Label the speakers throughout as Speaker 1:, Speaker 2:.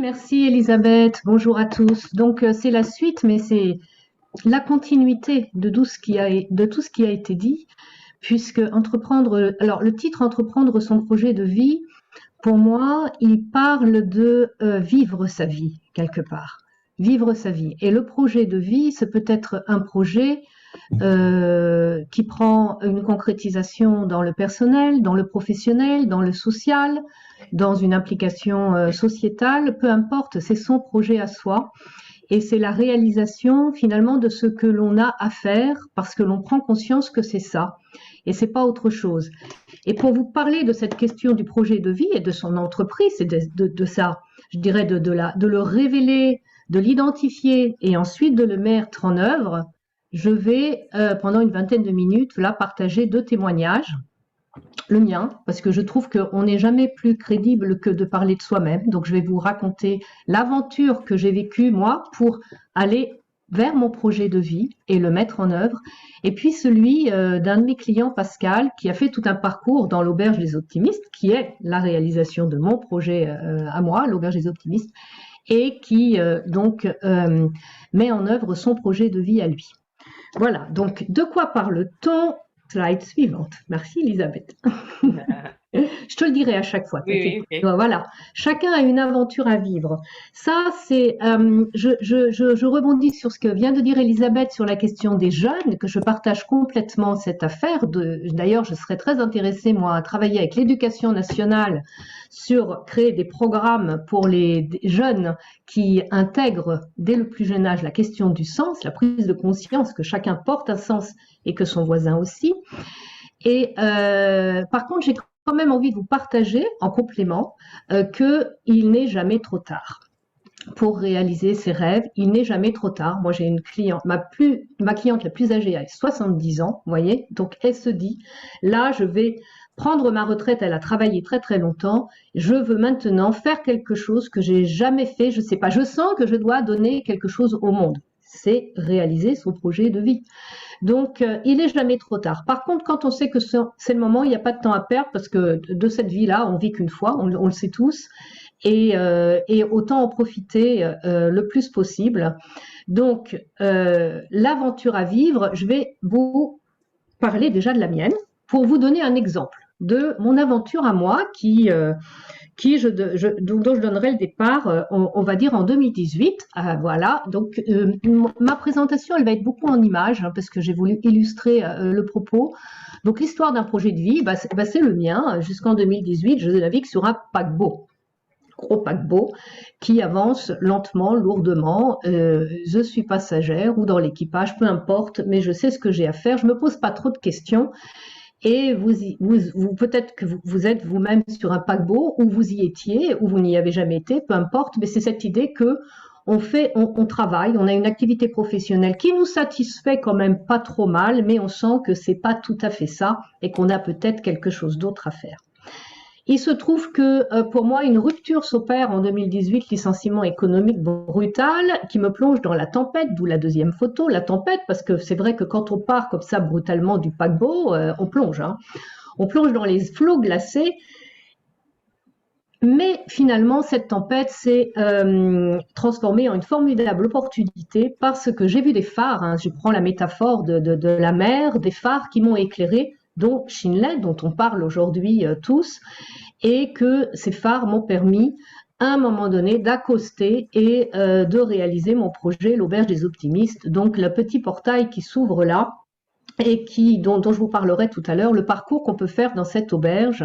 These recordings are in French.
Speaker 1: merci Elisabeth. Bonjour à tous. Donc c'est la suite, mais c'est la continuité de tout ce qui a été dit, puisque entreprendre, alors le titre Entreprendre son projet de vie, pour moi, il parle de vivre sa vie quelque part. Vivre sa vie. Et le projet de vie, c'est peut-être un projet qui prend une concrétisation dans le personnel, dans le professionnel, dans le social, dans une implication sociétale, peu importe, c'est son projet à soi. Et c'est la réalisation finalement de ce que l'on a à faire parce que l'on prend conscience que c'est ça et c'est pas autre chose. Et pour vous parler de cette question du projet de vie et de son entreprise, c'est de ça, je dirais de le révéler, de l'identifier et ensuite de le mettre en œuvre. Je vais pendant une vingtaine de minutes là partager 2 témoignages. Le mien, parce que je trouve qu'on n'est jamais plus crédible que de parler de soi-même. Donc, je vais vous raconter l'aventure que j'ai vécue, moi, pour aller vers mon projet de vie et le mettre en œuvre. Et puis, celui d'un de mes clients, Pascal, qui a fait tout un parcours dans l'Auberge des Optimistes, qui est la réalisation de mon projet à moi, l'Auberge des Optimistes, et qui, met en œuvre son projet de vie à lui. Voilà, donc de quoi parle-t-on? Slide suivante. Merci Elisabeth. Je te le dirai à chaque fois.
Speaker 2: Oui, oui, ok.
Speaker 1: Voilà, chacun a une aventure à vivre. Ça, c'est, je rebondis sur ce que vient de dire Elisabeth sur la question des jeunes, que je partage complètement cette affaire. D'ailleurs, je serais très intéressée, moi, à travailler avec l'éducation nationale sur créer des programmes pour les jeunes qui intègrent dès le plus jeune âge la question du sens, la prise de conscience que chacun porte un sens et que son voisin aussi. Et par contre, j'ai quand même envie de vous partager en complément qu'il n'est jamais trop tard pour réaliser ses rêves. Il n'est jamais trop tard. Moi, j'ai une cliente, ma cliente la plus âgée a 70 ans, vous voyez, donc elle se dit, là, je vais prendre ma retraite. Elle a travaillé très très longtemps. Je veux maintenant faire quelque chose que j'ai jamais fait. Je sais pas. Je sens que je dois donner quelque chose au monde. C'est réaliser son projet de vie. Donc, il n'est jamais trop tard. Par contre, quand on sait que c'est le moment, il n'y a pas de temps à perdre parce que de cette vie-là, on vit qu'une fois, on le sait tous, et autant en profiter le plus possible. Donc, l'aventure à vivre, je vais vous parler déjà de la mienne pour vous donner un exemple de mon aventure à moi dont je donnerai le départ, on va dire en 2018. Voilà, donc ma présentation, elle va être beaucoup en images, hein, parce que j'ai voulu illustrer le propos. Donc l'histoire d'un projet de vie, c'est le mien. Jusqu'en 2018, je navigue sur un paquebot, gros paquebot, qui avance lentement, lourdement. Je suis passagère ou dans l'équipage, peu importe, mais je sais ce que j'ai à faire. Je me pose pas trop de questions. Et peut-être que vous êtes vous-même sur un paquebot, ou vous y étiez, ou vous n'y avez jamais été, peu importe, mais c'est cette idée que on travaille, on a une activité professionnelle qui nous satisfait quand même pas trop mal, mais on sent que c'est pas tout à fait ça et qu'on a peut-être quelque chose d'autre à faire. Il se trouve que pour moi, une rupture s'opère en 2018, licenciement économique brutal, qui me plonge dans la tempête, d'où la deuxième photo, la tempête, parce que c'est vrai que quand on part comme ça brutalement du paquebot, on plonge. Hein. On plonge dans les flots glacés. Mais finalement, cette tempête s'est transformée en une formidable opportunité parce que j'ai vu des phares, hein, je prends la métaphore de la mer, des phares qui m'ont éclairé, dont Shinley, dont on parle aujourd'hui tous, et que ces phares m'ont permis à un moment donné d'accoster et de réaliser mon projet, l'Auberge des Optimistes, donc le petit portail qui s'ouvre là et dont je vous parlerai tout à l'heure, le parcours qu'on peut faire dans cette auberge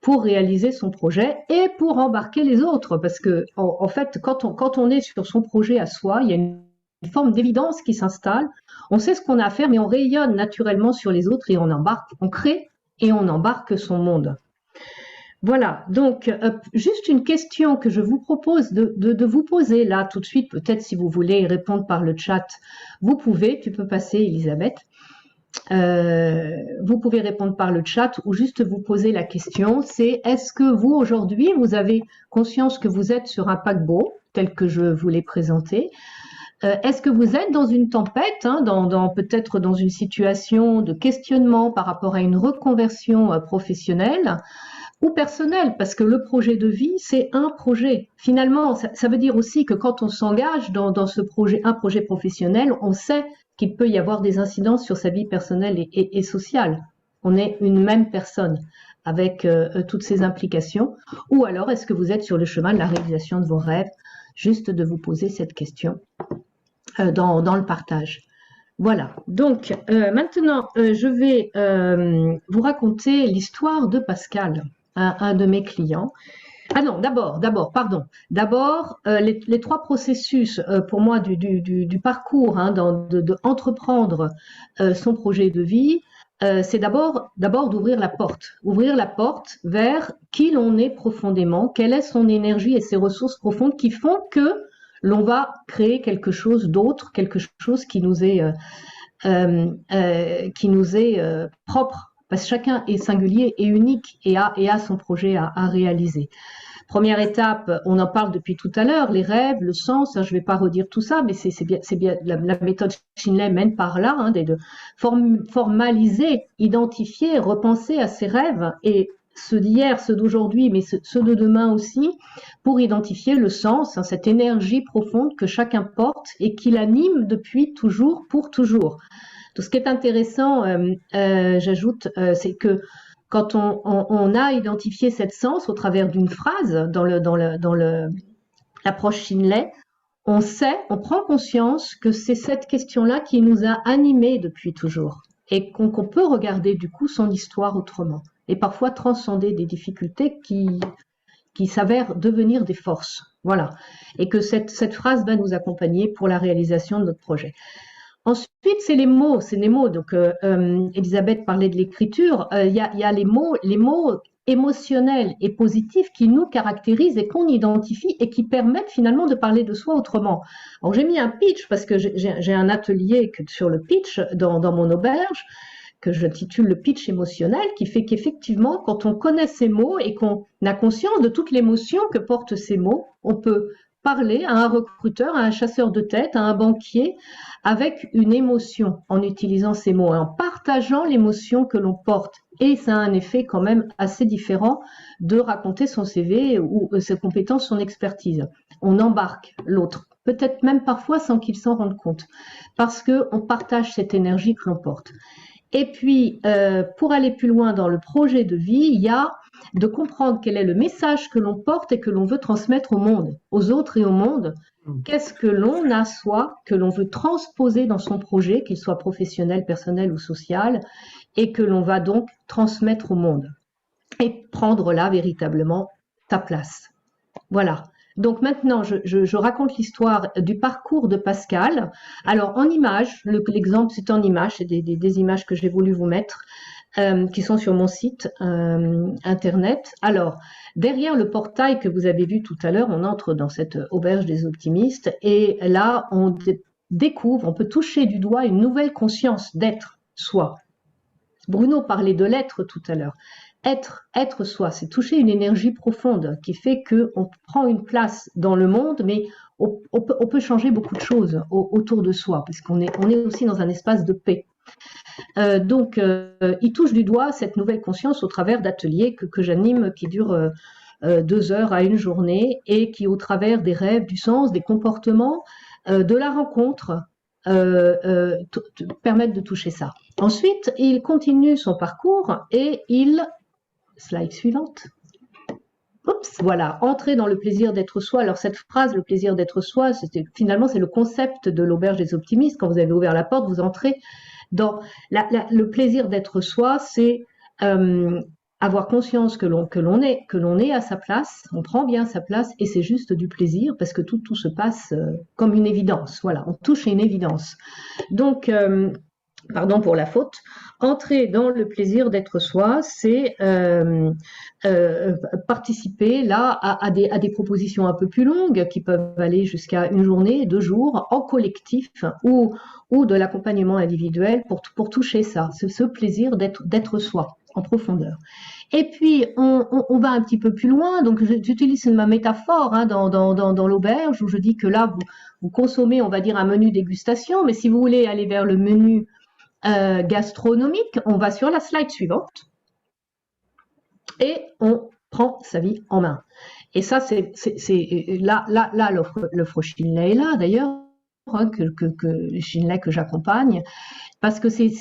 Speaker 1: pour réaliser son projet et pour embarquer les autres, parce que en fait, quand on est sur son projet à soi, il y a une forme d'évidence qui s'installe. On sait ce qu'on a à faire, mais on rayonne naturellement sur les autres et on embarque, on crée et on embarque son monde. Voilà, donc juste une question que je vous propose de vous poser là tout de suite, peut-être si vous voulez répondre par le chat, vous pouvez, tu peux passer Elisabeth. Vous pouvez répondre par le chat ou juste vous poser la question, c'est est-ce que vous aujourd'hui vous avez conscience que vous êtes sur un paquebot tel que je vous l'ai présenté? Est-ce que vous êtes dans une tempête, hein, peut-être dans une situation de questionnement par rapport à une reconversion professionnelle, ou personnel, parce que le projet de vie, c'est un projet. Finalement, ça veut dire aussi que quand on s'engage dans ce projet, un projet professionnel, on sait qu'il peut y avoir des incidences sur sa vie personnelle et sociale. On est une même personne avec toutes ces implications. Ou alors, est-ce que vous êtes sur le chemin de la réalisation de vos rêves? Juste de vous poser cette question dans le partage. Voilà, donc maintenant je vais vous raconter l'histoire de Pascal, un de mes clients. Ah non, pardon. D'abord, les trois processus pour moi du parcours hein, de entreprendre son projet de vie, c'est d'abord d'ouvrir la porte vers qui l'on est profondément, quelle est son énergie et ses ressources profondes qui font que l'on va créer quelque chose d'autre, quelque chose qui nous est propre, parce que chacun est singulier et unique et a son projet à réaliser. Première étape, on en parle depuis tout à l'heure, les rêves, le sens, je ne vais pas redire tout ça, mais c'est bien la méthode Shinley mène par là, hein, de formaliser, identifier, repenser à ses rêves et ceux d'hier, ceux d'aujourd'hui, mais ceux de demain aussi, pour identifier le sens, hein, cette énergie profonde que chacun porte et qui l'anime depuis toujours, pour toujours. Tout ce qui est intéressant, j'ajoute, c'est que quand on a identifié cette sens au travers d'une phrase dans l'approche Shinley, on prend conscience que c'est cette question-là qui nous a animés depuis toujours et qu'on peut regarder du coup son histoire autrement et parfois transcender des difficultés qui s'avèrent devenir des forces. Voilà. Et que cette phrase va nous accompagner pour la réalisation de notre projet. Ensuite, c'est les mots. Donc, Elisabeth parlait de l'écriture. Il y a les mots émotionnels et positifs qui nous caractérisent et qu'on identifie et qui permettent finalement de parler de soi autrement. Alors, j'ai mis un pitch parce que j'ai un atelier sur le pitch dans mon auberge que j'intitule le pitch émotionnel, qui fait qu'effectivement, quand on connaît ces mots et qu'on a conscience de toute l'émotion que portent ces mots, on peut parler à un recruteur, à un chasseur de tête, à un banquier, avec une émotion en utilisant ces mots et en partageant l'émotion que l'on porte. Et ça a un effet quand même assez différent de raconter son CV ou ses compétences, son expertise. On embarque l'autre, peut-être même parfois sans qu'il s'en rende compte, parce qu'on partage cette énergie que l'on porte. Et puis, pour aller plus loin dans le projet de vie, il y a de comprendre quel est le message que l'on porte et que l'on veut transmettre au monde, aux autres et au monde. Qu'est-ce que l'on a soi, que l'on veut transposer dans son projet, qu'il soit professionnel, personnel ou social, et que l'on va donc transmettre au monde. Et prendre là véritablement ta place. Voilà. Donc maintenant, je raconte l'histoire du parcours de Pascal. Alors en images, l'exemple c'est en images, c'est des images que j'ai voulu vous mettre, qui sont sur mon site internet. Alors, derrière le portail que vous avez vu tout à l'heure, on entre dans cette auberge des optimistes et là, on découvre, on peut toucher du doigt une nouvelle conscience d'être soi. Bruno parlait de l'être tout à l'heure. Être soi, c'est toucher une énergie profonde qui fait qu'on prend une place dans le monde, mais on peut changer beaucoup de choses autour de soi, parce qu'on est aussi dans un espace de paix. Donc, il touche du doigt cette nouvelle conscience au travers d'ateliers que j'anime, qui durent 2 heures à une journée, et qui, au travers des rêves, du sens, des comportements, de la rencontre, permettent de toucher ça. Ensuite, il continue son parcours et slide suivante. Oups, voilà, entrer dans le plaisir d'être soi. Alors cette phrase, le plaisir d'être soi, finalement c'est le concept de l'auberge des optimistes. Quand vous avez ouvert la porte, vous entrez dans le plaisir d'être soi, c'est avoir conscience que l'on est à sa place, on prend bien sa place et c'est juste du plaisir parce que tout se passe comme une évidence. Voilà, on touche à une évidence. Donc pardon pour la faute, entrer dans le plaisir d'être soi, c'est participer là à des propositions un peu plus longues qui peuvent aller jusqu'à 1 journée, 2 jours, en collectif ou de l'accompagnement individuel pour toucher ça, ce plaisir d'être soi en profondeur. Et puis, on va un petit peu plus loin, donc j'utilise ma métaphore hein, dans l'auberge où je dis que là, vous consommez, on va dire, un menu dégustation, mais si vous voulez aller vers le menu gastronomique, on va sur la slide suivante et on prend sa vie en main. Et ça, là, l'offre Shinley est là, d'ailleurs, hein, Shinley que j'accompagne, parce que c'est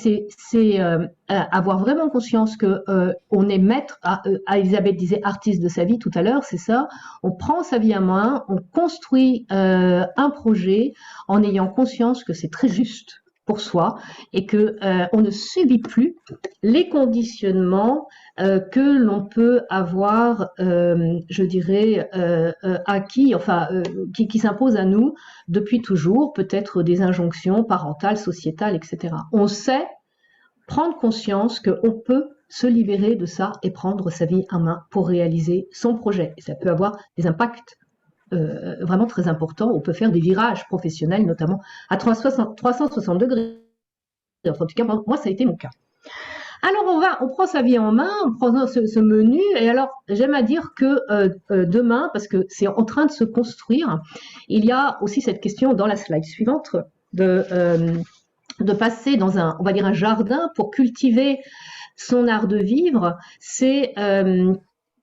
Speaker 1: avoir vraiment conscience que on est maître. Elisabeth disait artiste de sa vie tout à l'heure, c'est ça. On prend sa vie à main, on construit un projet en ayant conscience que c'est très juste pour soi et que on ne subit plus les conditionnements que l'on peut avoir, je dirais, acquis, enfin, qui s'imposent à nous depuis toujours, peut-être des injonctions parentales, sociétales, etc. On sait prendre conscience qu'on peut se libérer de ça et prendre sa vie en main pour réaliser son projet. Et ça peut avoir des impacts vraiment très importants. On peut faire des virages professionnels, notamment à 360 degrés. Enfin, en tout cas, moi, ça a été mon cas. Alors on prend sa vie en main, on prend ce menu, et alors j'aime à dire que demain, parce que c'est en train de se construire, il y a aussi cette question dans la slide suivante de passer dans on va dire un jardin pour cultiver son art de vivre. C'est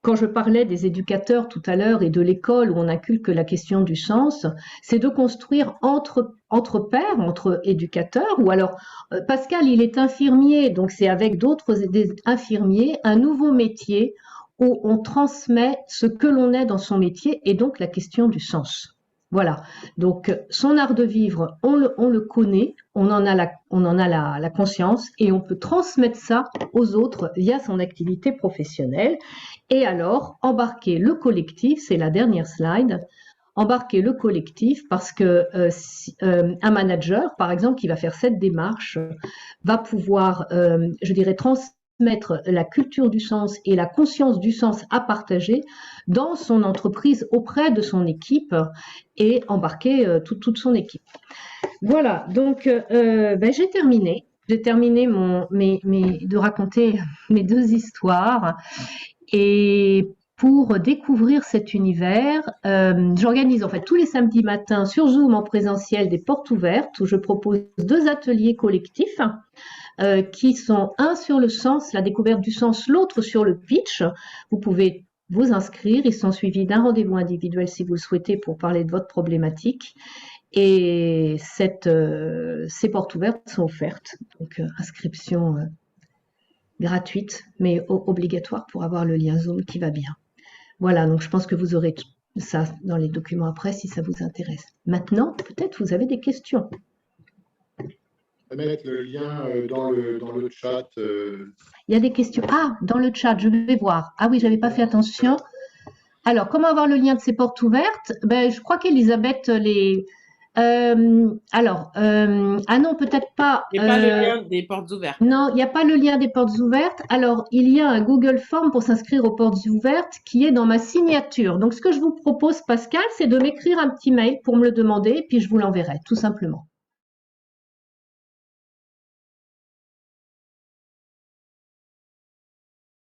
Speaker 1: quand je parlais des éducateurs tout à l'heure et de l'école où on inculque la question du sens, c'est de construire entre pairs, entre éducateurs, ou alors Pascal, il est infirmier, donc c'est avec d'autres infirmiers, un nouveau métier où on transmet ce que l'on est dans son métier et donc la question du sens. Voilà, donc son art de vivre, on le connaît, on en a la conscience et on peut transmettre ça aux autres via son activité professionnelle. Et alors, embarquer le collectif, c'est la dernière slide, embarquer le collectif parce que un manager, par exemple, qui va faire cette démarche, va pouvoir, je dirais, transmettre la culture du sens et la conscience du sens à partager dans son entreprise auprès de son équipe et embarquer toute son équipe. Voilà, donc j'ai terminé. J'ai terminé de raconter mes deux histoires. Et pour découvrir cet univers, j'organise en fait tous les samedis matins sur Zoom en présentiel des portes ouvertes où je propose 2 ateliers collectifs qui sont un sur le sens, la découverte du sens, l'autre sur le pitch. Vous pouvez vous inscrire, ils sont suivis d'un rendez-vous individuel si vous le souhaitez pour parler de votre problématique. Et ces portes ouvertes sont offertes, donc inscription gratuite, mais obligatoire pour avoir le lien Zoom qui va bien. Voilà, donc je pense que vous aurez ça dans les documents après si ça vous intéresse. Maintenant, peut-être vous avez des questions.
Speaker 2: On va mettre le lien dans le chat.
Speaker 1: Il y a des questions. Ah, dans le chat, je vais voir. Ah oui, j'avais pas fait attention. Alors, comment avoir le lien de ces portes ouvertes? Je crois qu'Elisabeth les... ah non, peut-être pas.
Speaker 3: Il n'y a pas le lien des portes ouvertes.
Speaker 1: Non, il n'y a pas le lien des portes ouvertes. Alors, il y a un Google Form pour s'inscrire aux portes ouvertes qui est dans ma signature. Donc, ce que je vous propose, Pascal, c'est de m'écrire un petit mail pour me le demander, puis je vous l'enverrai, tout simplement.